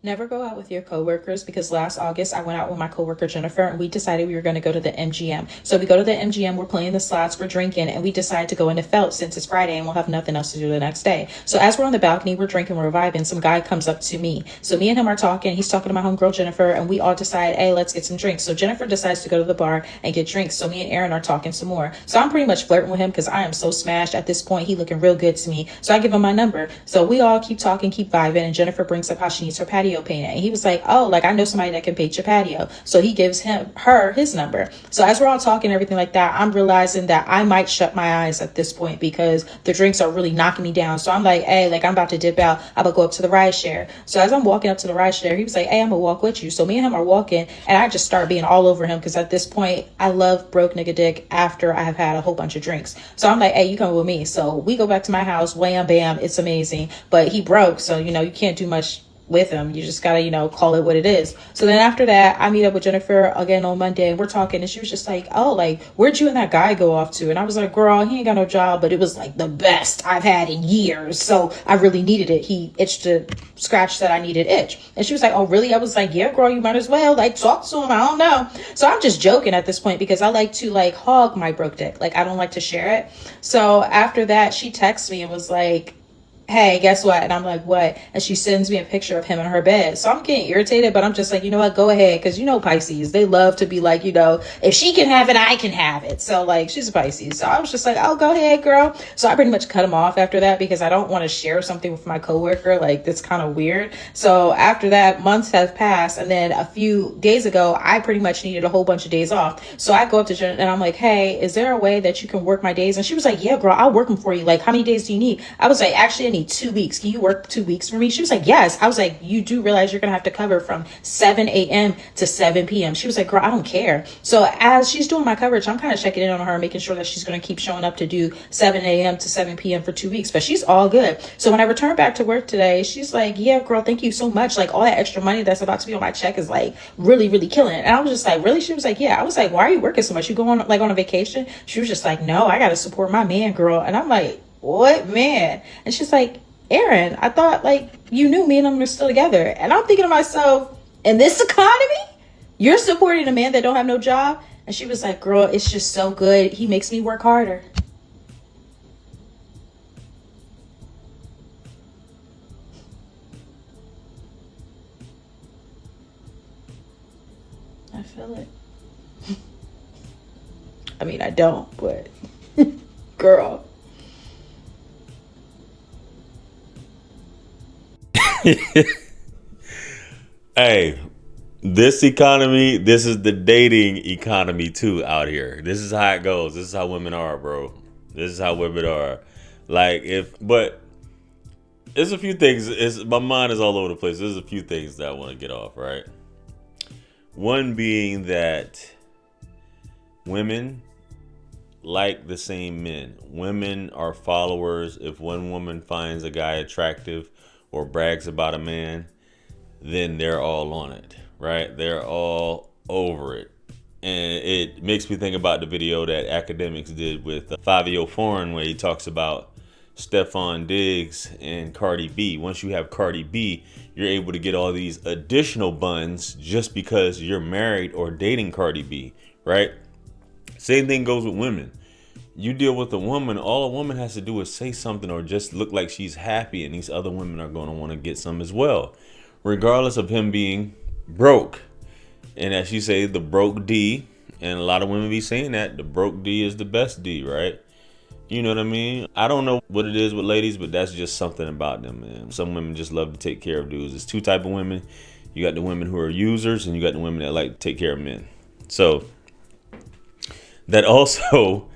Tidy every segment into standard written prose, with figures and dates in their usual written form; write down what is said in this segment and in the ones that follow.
Never go out with your coworkers, because last August I went out with my coworker Jennifer and we decided we were going to go to the MGM. So we go to the MGM, we're playing the slots, we're drinking, and we decide to go into Felt since it's Friday and we'll have nothing else to do the next day. So as we're on the balcony, we're drinking, we're vibing, some guy comes up to me. So me and him are talking, he's talking to my homegirl Jennifer, and we all decide, hey, let's get some drinks. So Jennifer decides to go to the bar and get drinks. So me and Aaron are talking some more. So I'm pretty much flirting with him because I am so smashed at this point. He looking real good to me. So I give him my number. So we all keep talking, keep vibing, and Jennifer brings up how she needs her patio painted. And he was like, oh, like I know somebody that can paint your patio. So he gives her his number. So as we're all talking, everything like that, I'm realizing that I might shut my eyes at this point because the drinks are really knocking me down. So I'm like, hey, like I'm about to dip out. I'm gonna go up to the ride share. So as I'm walking up to the ride share, he was like, hey, I'm gonna walk with you. So me and him are walking, and I just start being all over him because at this point I love broke nigga dick after I have had a whole bunch of drinks. So I'm like, hey, you come with me. So we go back to my house, wham bam, it's amazing. But he broke, so you can't do much with him. You just gotta, call it what it is. So then after that, I meet up with Jennifer again on Monday and we're talking, and she was just like, oh, like, where'd you and that guy go off to? And I was like, girl, he ain't got no job, but it was like the best I've had in years. So I really needed it. He itched to scratch that I needed itch. And she was like, oh, really? I was like, yeah, girl, you might as well like talk to him. I don't know. So I'm just joking at this point because I like to like hog my broke dick. Like I don't like to share it. So after that, she texts me and was like, hey, guess what? And I'm like, what? And she sends me a picture of him in her bed. So I'm getting irritated, but I'm just like, you know what? Go ahead. Because Pisces, they love to be like, if she can have it, I can have it. So like, she's a Pisces. So I was just like, oh, go ahead, girl. So I pretty much cut him off after that because I don't want to share something with my coworker. Like, that's kind of weird. So after that, months have passed. And then a few days ago, I pretty much needed a whole bunch of days off. So I go up to Jen and I'm like, hey, is there a way that you can work my days? And she was like, yeah, girl, I'll work them for you. Like, how many days do you need? I was like, actually, I need 2 weeks. Can you work 2 weeks for me? She was like, yes. I was like, you do realize you're gonna have to cover from 7 a.m. to 7 p.m. She was like, girl, I don't care. So as she's doing my coverage, I'm kind of checking in on her, making sure that she's gonna keep showing up to do 7 a.m. to 7 p.m. for 2 weeks, but she's all good. So when I return back to work today, she's like, yeah, girl, thank you so much. Like all that extra money that's about to be on my check is like really, really killing it. And I was just like, really? She was like, yeah. I was like, why are you working so much? You go on like on a vacation? She was just like, no, I gotta support my man, girl. And I'm like, what man? And she's like, Aaron, I thought like you knew me and him were still together. And I'm thinking to myself, in this economy, you're supporting a man that don't have no job? And she was like, girl, it's just so good. He makes me work harder. I feel it. I mean, I don't, but girl. Hey, this economy, this is the dating economy too out here. This is how it goes. This is how women are, bro. This is how women are. But there's a few things. My mind is all over the place. There's a few things that I want to get off, right? One being that women like the same men. Women are followers. If one woman finds a guy attractive or brags about a man, then they're all on it, right? They're all over it. And it makes me think about the video that Academics did with Fabio Foreign, where he talks about Stephon Diggs and Cardi B. Once you have Cardi B, you're able to get all these additional buns just because you're married or dating Cardi B, right? Same thing goes with women. You deal with a woman, all a woman has to do is say something or just look like she's happy, and these other women are going to want to get some as well, regardless of him being broke. And as you say, the broke D, and a lot of women be saying that the broke D is the best D, right? You know what I mean? I don't know what it is with ladies, but that's just something about them, man. Some women just love to take care of dudes. There's two type of women. You got the women who are users, and you got the women that like to take care of men. So that also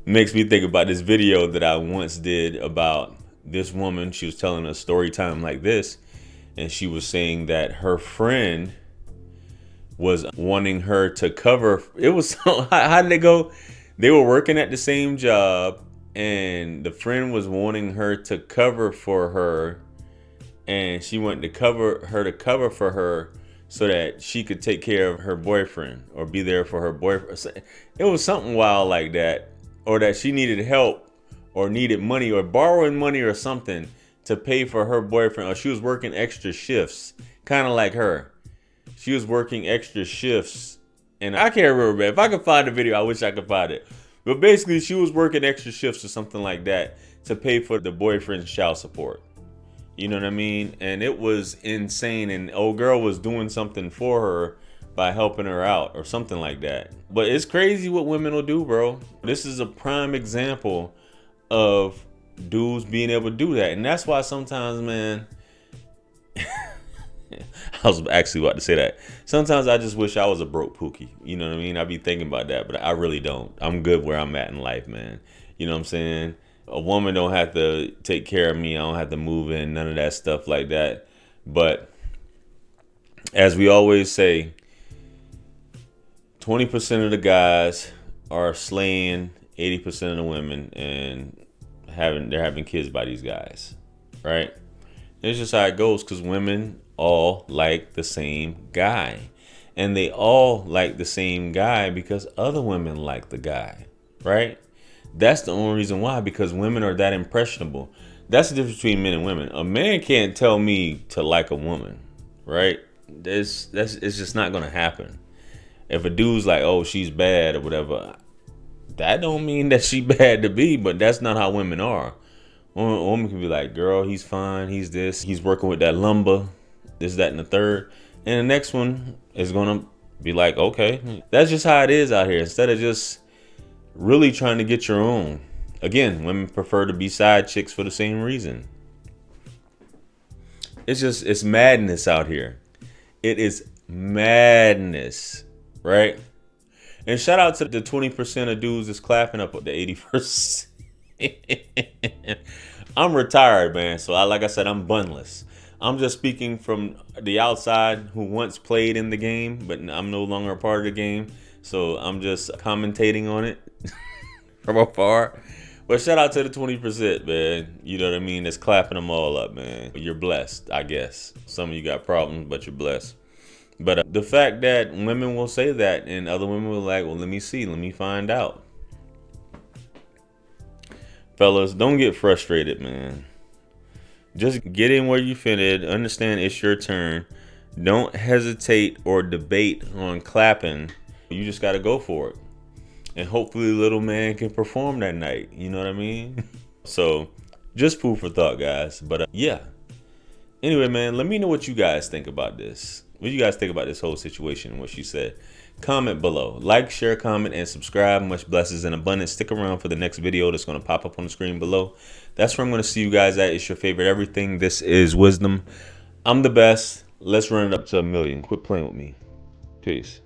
makes me think about this video that I once did about this woman. She was telling a story time like this, and she was saying that her friend was wanting her to cover. It was how did they go? They were working at the same job, and the friend was wanting her to cover for her, and she wanted to cover for her so that she could take care of her boyfriend or be there for her boyfriend. It was something wild like that, or that she needed help or needed money or borrowing money or something to pay for her boyfriend, or she was working extra shifts kind of like her. She was working extra shifts, and I can't remember, man. If I could find the video, I wish I could find it. But basically, she was working extra shifts or something like that to pay for the boyfriend's child support. You know what I mean? And it was insane. And old girl was doing something for her by helping her out or something like that. But it's crazy what women will do, bro. This is a prime example of dudes being able to do that. And that's why sometimes, man, I was actually about to say that. Sometimes I just wish I was a broke pookie. You know what I mean? I be thinking about that, but I really don't. I'm good where I'm at in life, man. You know what I'm saying? A woman don't have to take care of me. I don't have to move in, none of that stuff like that. But as we always say, 20% of the guys are slaying 80% of the women and they're having kids by these guys, right? It's just how it goes, because women all like the same guy, and they all like the same guy because other women like the guy, right? That's the only reason why, because women are that impressionable. That's the difference between men and women. A man can't tell me to like a woman, right? It's just not gonna happen. If a dude's like, oh, she's bad or whatever, that don't mean that she bad to be, but that's not how women are. A woman can be like, girl, he's fine, he's this, he's working with that lumber, this, that, and the third. And the next one is gonna be like, okay, that's just how it is out here. Instead of just really trying to get your own. Again, women prefer to be side chicks for the same reason. It's madness out here. It is madness, right? And shout out to the 20% of dudes that's clapping up at the 80%. I'm retired, man. So like I said, I'm bunless. I'm just speaking from the outside who once played in the game, but I'm no longer a part of the game. So I'm just commentating on it from afar. But shout out to the 20%, man. You know what I mean? That's clapping them all up, man. You're blessed, I guess. Some of you got problems, but you're blessed. But the fact that women will say that and other women will like, well, let me see, let me find out. Fellas, don't get frustrated, man. Just get in where you fit. Understand it's your turn. Don't hesitate or debate on clapping. You just got to go for it. And hopefully little man can perform that night. You know what I mean? So just food for thought, guys. But yeah. Anyway, man, let me know what you guys think about this. What do you guys think about this whole situation and what she said? Comment below. Like, share, comment, and subscribe. Much blessings and abundance. Stick around for the next video that's going to pop up on the screen below. That's where I'm going to see you guys at. It's your favorite everything. This is Wisdom. I'm the best. Let's run it up to 1 million. Quit playing with me. Peace.